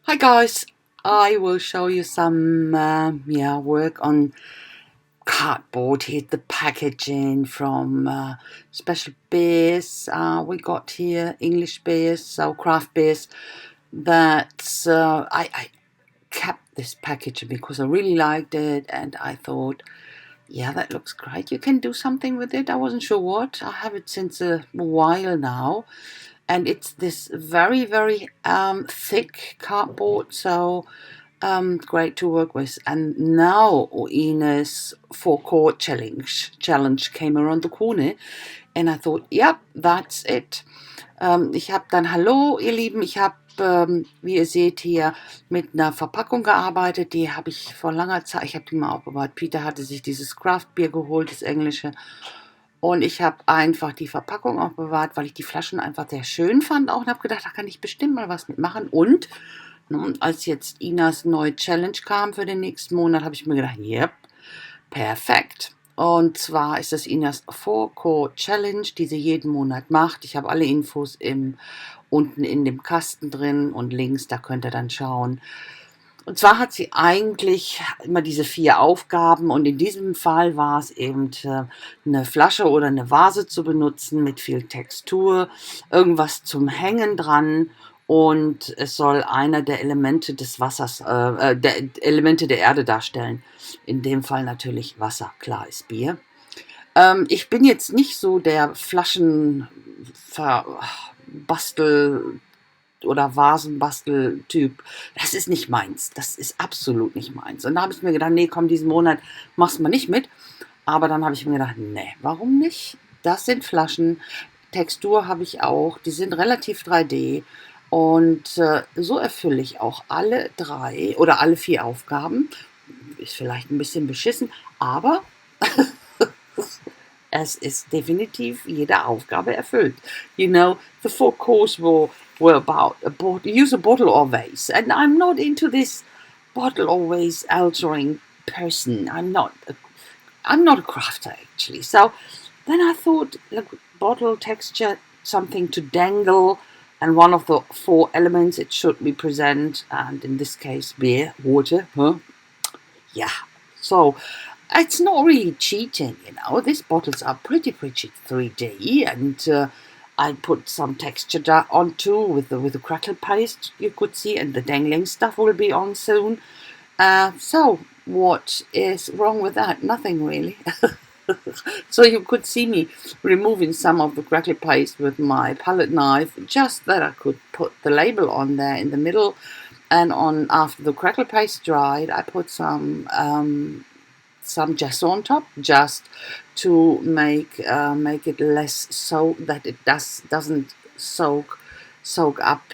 Hi guys, I will show you some work on cardboard here, the packaging from special beers we got here, English beers, so craft beers. That I kept this packaging because I really liked it, and I thought, yeah, that looks great. You can do something with it. I wasn't sure what. I have it since a while now, and it's this very, very thick cardboard, so great to work with. And now Ines 4-Chord Challenge came around the corner, and I thought, yep, that's it. Ich habe dann, hallo ihr Lieben, ich habe, wie ihr seht hier, mit einer Verpackung gearbeitet, die habe ich vor langer Zeit, ich habe die mal aufbewahrt. Peter hatte sich dieses Craft Beer geholt, das englische, und ich habe einfach die Verpackung aufbewahrt, weil ich die Flaschen einfach sehr schön fand auch und habe gedacht, da kann ich bestimmt mal was mitmachen. Und als jetzt Inas neue Challenge kam für den nächsten Monat, habe ich mir gedacht, yep, perfekt. Und zwar ist das Inas 4-Chord Challenge, die sie jeden Monat macht. Ich habe alle Infos unten in dem Kasten drin und links, da könnt ihr dann schauen. Und zwar hat sie eigentlich immer diese 4 Aufgaben, und in diesem Fall war es eben eine Flasche oder eine Vase zu benutzen mit viel Textur, irgendwas zum Hängen dran, und es soll einer der Elemente des Wassers, der Elemente der Erde darstellen. In dem Fall natürlich Wasser, klar ist Bier. Ich bin jetzt nicht so der Flaschenverbastel oder Vasenbasteltyp. Das ist nicht meins. Das ist absolut nicht meins. Und da habe ich mir gedacht, nee, komm, diesen Monat machst du mal nicht mit. Aber dann habe ich mir gedacht, nee, warum nicht? Das sind Flaschen. Textur habe ich auch. Die sind relativ 3D. Und so erfülle ich auch alle 3 oder alle 4 Aufgaben. Ist vielleicht ein bisschen beschissen, aber es ist definitiv jede Aufgabe erfüllt. You know, the 4 course were about use a bottle or vase, and I'm not into this bottle or vase altering person. I'm not a crafter actually. So then I thought, look, bottle texture, something to dangle, and one of the 4 elements it should represent, and in this case beer, water, huh? Yeah. So it's not really cheating, you know. These bottles are pretty 3D, and I put some texture on too with the crackle paste you could see, and the dangling stuff will be on soon. So what is wrong with that? Nothing really. So you could see me removing some of the crackle paste with my palette knife, just that I could put the label on there in the middle. And on after the crackle paste dried, I put some gesso on top, just to make it less, so that it doesn't soak up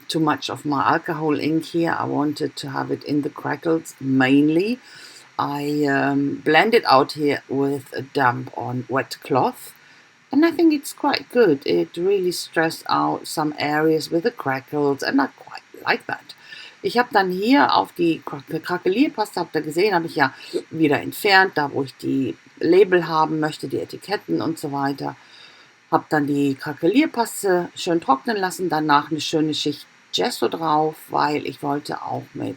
too much of my alcohol ink here. I wanted to have it in the crackles mainly. I blend it out here with a damp on wet cloth, and I think it's quite good. It really stressed out some areas with the crackles, and I quite like that. Ich habe dann hier auf die Krakelierpaste, habt ihr gesehen, habe ich ja wieder entfernt, da wo ich die Label haben möchte, die Etiketten und so weiter. Habe dann die Krakelierpaste schön trocknen lassen, danach eine schöne Schicht Gesso drauf, weil ich wollte auch mit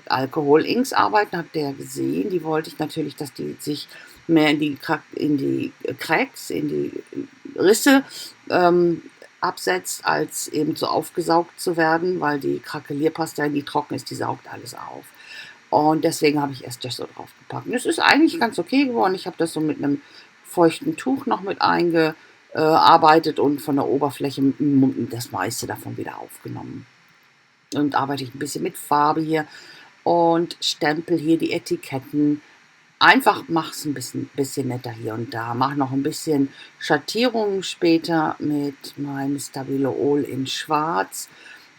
Alkohol-Inks arbeiten, habt ihr ja gesehen. Die wollte ich natürlich, dass die sich mehr in die Cracks, in die Risse absetzt, als eben so aufgesaugt zu werden, weil die Krakelierpaste, wenn die trocken ist, die saugt alles auf. Und deswegen habe ich erst Gesso draufgepackt. Und es ist eigentlich ganz okay geworden. Ich habe das so mit einem feuchten Tuch noch mit eingearbeitet und von der Oberfläche das meiste davon wieder aufgenommen. Und arbeite ich ein bisschen mit Farbe hier und stempel hier die Etiketten. Einfach mach's ein bisschen netter hier und da. Mach noch ein bisschen Schattierungen später mit meinem Stabilo Ol in Schwarz.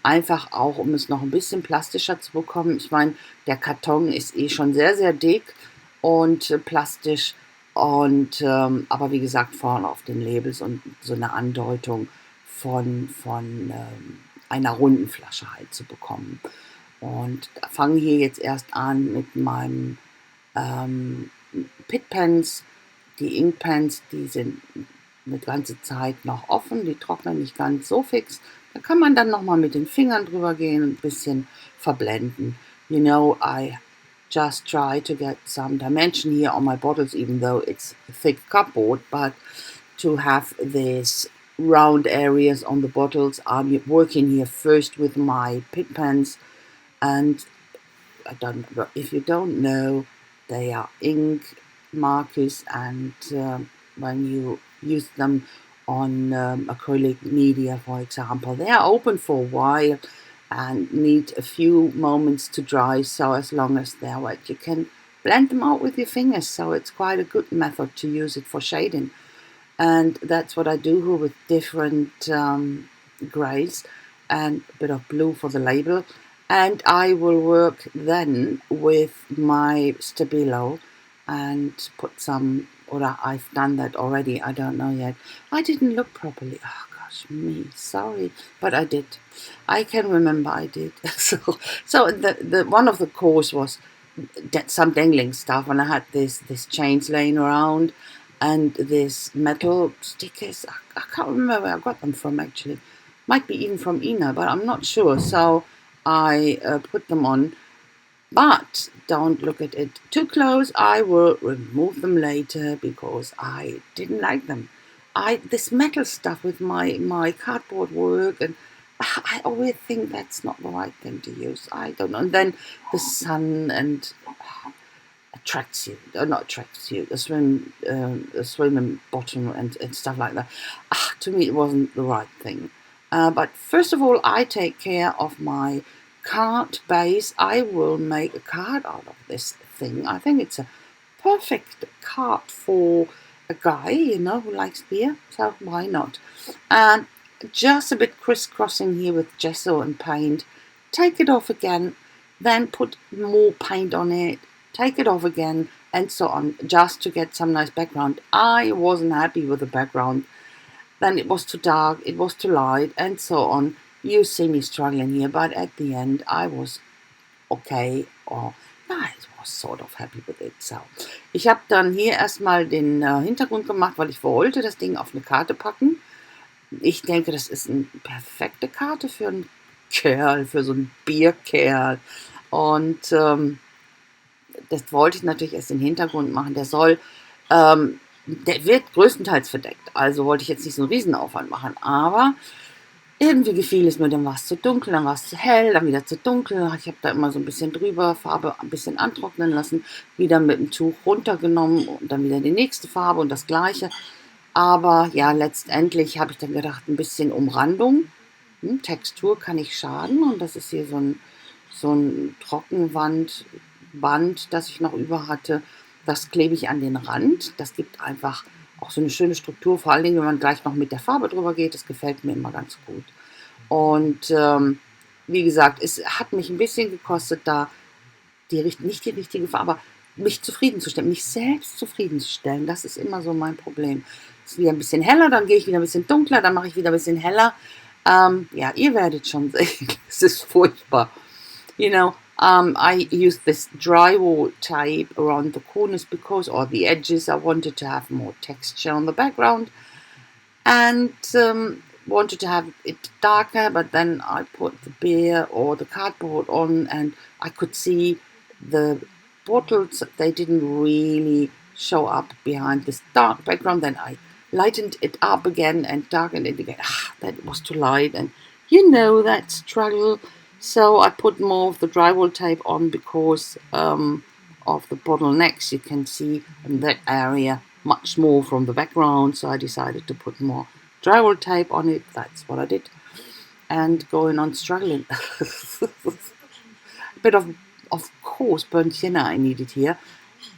Einfach auch, um es noch ein bisschen plastischer zu bekommen. Ich meine, der Karton ist eh schon sehr, sehr dick und plastisch. Und aber wie gesagt, vorne auf den Labels und so eine Andeutung von einer runden Flasche halt zu bekommen. Und fange hier jetzt erst an mit meinem Pitpens. Die Inkpens, die sind eine ganze Zeit noch offen, die trocknen nicht ganz so fix. Da kann man dann nochmal mit den Fingern drüber gehen und ein bisschen verblenden. You know, I just try to get some dimension here on my bottles, even though it's a thick cardboard, but to have these round areas on the bottles. I'm working here first with my pig pens, and I don't know if you don't know, they are ink markers, and when you use them on acrylic media, for example, they are open for a while and need a few moments to dry. So as long as they're wet, you can blend them out with your fingers. So it's quite a good method to use it for shading, and that's what I do with different grays and a bit of blue for the label. And I will work then with my Stabilo and put some, or I've done that already, I don't know yet. I didn't look properly. Oh gosh, me, sorry, but I did. I can remember I did. So the one of the course was some dangling stuff, and I had this chains laying around and this metal stickers. I can't remember where I got them from actually. Might be even from Ina, but I'm not sure. So I put them on, but don't look at it too close. I will remove them later because I didn't like them. This metal stuff with my cardboard work, and I always think that's not the right thing to use. I don't know. And then the sun and a tracksuit, not a tracksuit, a swimming bottom and stuff like that. To me, it wasn't the right thing. But first of all, I take care of my card base. I will make a card out of this thing. I think it's a perfect card for a guy, who likes beer. So why not? And just a bit crisscrossing here with gesso and paint. Take it off again, then put more paint on it. Take it off again, and so on, just to get some nice background. I wasn't happy with the background. Then it was too dark, it was too light, and so on. You see me struggling here, but at the end I was okay, or I was sort of happy with it. So, ich habe dann hier erstmal den Hintergrund gemacht, weil ich wollte das Ding auf eine Karte packen. Ich denke, das ist eine perfekte Karte für einen Kerl, für so einen Bierkerl. Und das wollte ich natürlich erst den Hintergrund machen. Der wird größtenteils verdeckt. Also wollte ich jetzt nicht so einen Riesenaufwand machen. Aber irgendwie gefiel es mir, dann war es zu dunkel, dann war es zu hell, dann wieder zu dunkel. Ich habe da immer so ein bisschen drüber, Farbe ein bisschen antrocknen lassen, wieder mit dem Tuch runtergenommen und dann wieder die nächste Farbe und das gleiche. Aber ja, letztendlich habe ich dann gedacht, ein bisschen Umrandung. Textur kann nicht schaden. Und das ist hier so ein Trockenband, das ich noch über hatte. Das klebe ich an den Rand. Das gibt einfach auch so eine schöne Struktur, vor allen Dingen, wenn man gleich noch mit der Farbe drüber geht. Das gefällt mir immer ganz gut. Und wie gesagt, es hat mich ein bisschen gekostet, da nicht die richtige Farbe, aber mich zufriedenzustellen, mich selbst zufriedenzustellen. Das ist immer so mein Problem. Es ist wieder ein bisschen heller, dann gehe ich wieder ein bisschen dunkler, dann mache ich wieder ein bisschen heller. Ja, ihr werdet schon sehen, es ist furchtbar. I used this drywall tape around the corners or the edges. I wanted to have more texture on the background and wanted to have it darker, but then I put the beer or the cardboard on and I could see the bottles. They didn't really show up behind this dark background. Then I lightened it up again and darkened it again. That was too light, and that struggle. So I put more of the drywall tape on because of the bottlenecks. You can see in that area much more from the background. So I decided to put more drywall tape on it. That's what I did. And going on struggling. A bit of course, burnt sienna I needed here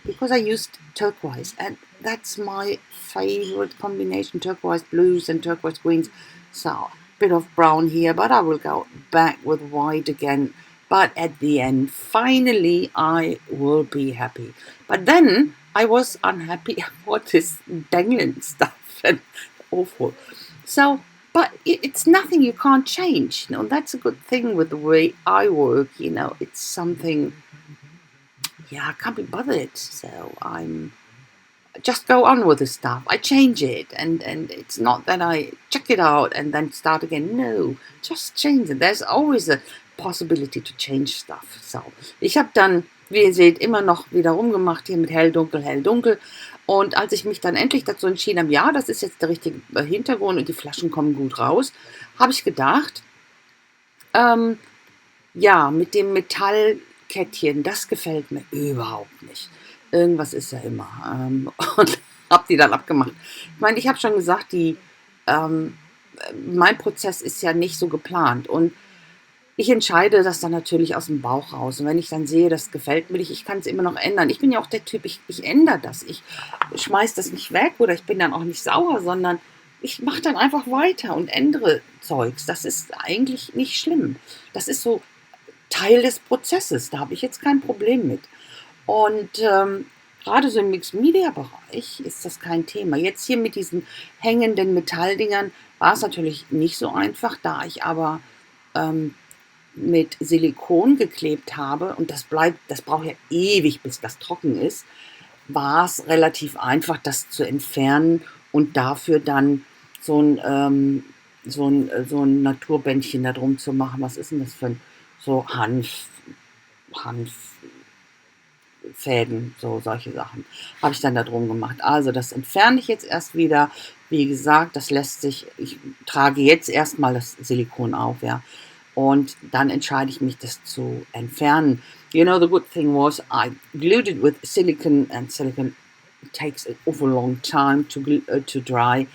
because I used turquoise. And that's my favorite combination, turquoise blues and turquoise greens. So bit of brown here, but I will go back with white again. But at the end, finally, I will be happy. But then I was unhappy about this dangling stuff and awful. So, but it's nothing you can't change. That's a good thing with the way I work. It's something. Yeah, I can't be bothered. So I'm just go on with the stuff. I change it, and it's not that I check it out and then start again. No, just change it. There's always a possibility to change stuff. So, ich habe dann, wie ihr seht, immer noch wieder rumgemacht hier mit hell, dunkel, hell, dunkel. Und als ich mich dann endlich dazu entschieden habe, ja, das ist jetzt der richtige Hintergrund und die Flaschen kommen gut raus, habe ich gedacht, ja, mit dem Metallkettchen, das gefällt mir überhaupt nicht. Irgendwas ist ja immer. Und habe die dann abgemacht. Ich meine, ich habe schon gesagt, mein Prozess ist ja nicht so geplant. Und ich entscheide das dann natürlich aus dem Bauch raus. Und wenn ich dann sehe, das gefällt mir nicht, ich kann es immer noch ändern. Ich bin ja auch der Typ, ich ändere das. Ich schmeiß das nicht weg oder ich bin dann auch nicht sauer, sondern ich mache dann einfach weiter und ändere Zeugs. Das ist eigentlich nicht schlimm. Das ist so Teil des Prozesses. Da habe ich jetzt kein Problem mit. Und gerade so im Mixed-Media-Bereich ist das kein Thema. Jetzt hier mit diesen hängenden Metalldingern war es natürlich nicht so einfach, da ich aber mit Silikon geklebt habe und das braucht ja ewig, bis das trocken ist, war es relativ einfach, das zu entfernen und dafür dann so ein Naturbändchen da drum zu machen. Was ist denn das für ein, so Hanffäden, so solche Sachen, habe ich dann da drum gemacht. Also das entferne ich jetzt erst wieder. Wie gesagt, das lässt sich, ich trage jetzt erstmal das Silikon auf, ja. Und dann entscheide ich mich, das zu entfernen. You know, the good thing was I glued it with silicone, and silicone takes an awful long time to dry,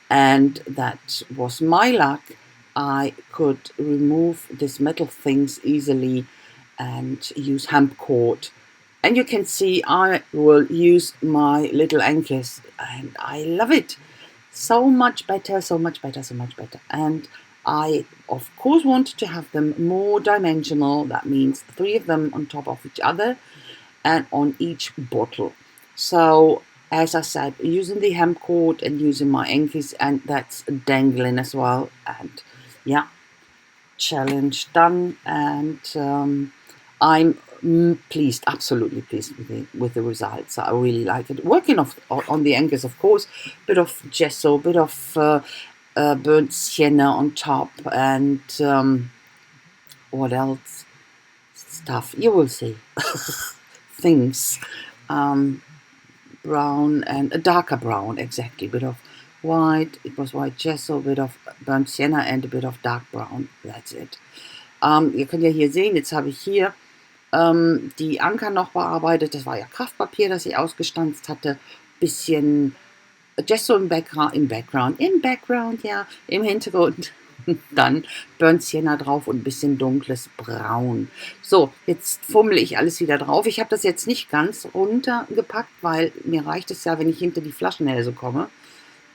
and that was my luck. I could remove these metal things easily and use hemp cord. And you can see I will use my little anchors, and I love it. So much better, so much better, so much better. And I, of course, wanted to have them more dimensional. That means 3 of them on top of each other and on each bottle. So, as I said, using the hemp cord and using my anchors, and that's dangling as well. And yeah, challenge done. And I'm pleased, absolutely pleased with the results. I really like it. Working on the anchors, of course, bit of gesso, bit of burnt sienna on top, and what else? Stuff you will see. Things, brown and a darker brown, exactly. Bit of white. It was white gesso, bit of burnt sienna, and a bit of dark brown. That's it. Ihr könnt ja hier sehen. Jetzt habe ich hier die Anker noch bearbeitet. Das war ja Kraftpapier, das ich ausgestanzt hatte. Bisschen Gesso im Background, ja, im Hintergrund. Dann Burnt Sienna drauf und ein bisschen dunkles Braun. So, jetzt fummel ich alles wieder drauf. Ich habe das jetzt nicht ganz runtergepackt, weil mir reicht es ja, wenn ich hinter die Flaschenhälse komme.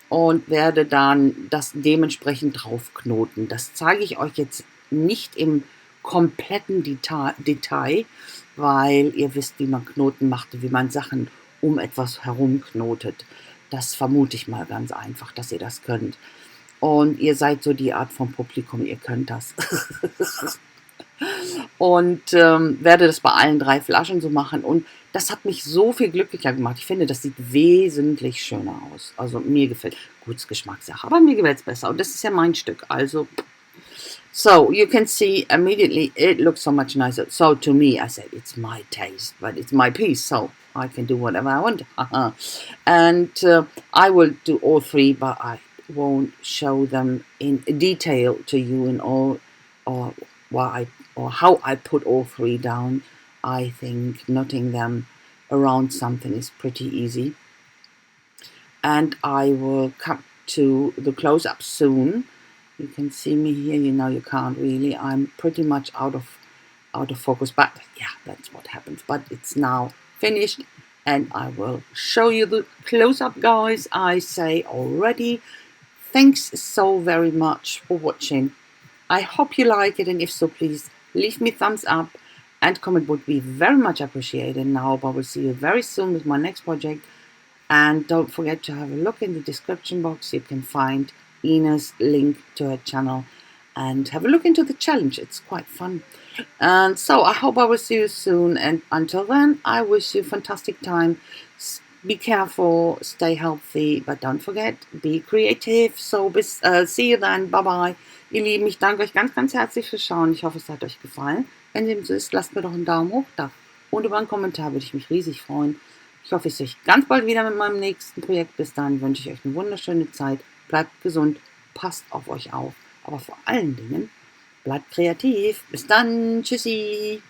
Und werde dann das dementsprechend draufknoten. Das zeige ich euch jetzt nicht im kompletten Detail, weil ihr wisst, wie man Knoten macht, wie man Sachen um etwas herum knotet. Das vermute ich mal ganz einfach, dass ihr das könnt. Und ihr seid so die Art vom Publikum, ihr könnt das. Und werde das bei allen 3 Flaschen so machen. Und das hat mich so viel glücklicher gemacht. Ich finde, das sieht wesentlich schöner aus. Also mir gefällt, gutes Geschmackssache, aber mir gefällt es besser. Und das ist ja mein Stück. Also, so you can see immediately it looks so much nicer. So to me, I said, it's my taste, but it's my piece. So I can do whatever I want. And I will do all 3, but I won't show them in detail to you in all, or how I put all 3 down. I think knotting them around something is pretty easy. And I will come to the close-up soon. You can see me here. You know, you can't really. I'm pretty much out of focus, but yeah, that's what happens. But it's now finished, and I will show you the close-up, guys. I say already, thanks so very much for watching. I hope you like it, and if so, please leave me thumbs up and comment would be very much appreciated. And I hope I will see you very soon with my next project. And don't forget to have a look in the description box. You can find Ina's link to her channel and have a look into the challenge. It's quite fun. And so I hope I will see you soon. And until then, I wish you a fantastic time. be careful, stay healthy, but don't forget, be creative. So, see you then. Bye bye. Ihr Lieben, ich danke euch ganz, ganz herzlich fürs Schauen. Ich hoffe, es hat euch gefallen. Wenn dem so ist, lasst mir doch einen Daumen hoch da. Und über einen Kommentar würde ich mich riesig freuen. Ich hoffe, ich sehe euch ganz bald wieder mit meinem nächsten Projekt. Bis dann wünsche ich euch eine wunderschöne Zeit. Bleibt gesund, passt auf euch auf. Aber vor allen Dingen, bleibt kreativ. Bis dann. Tschüssi.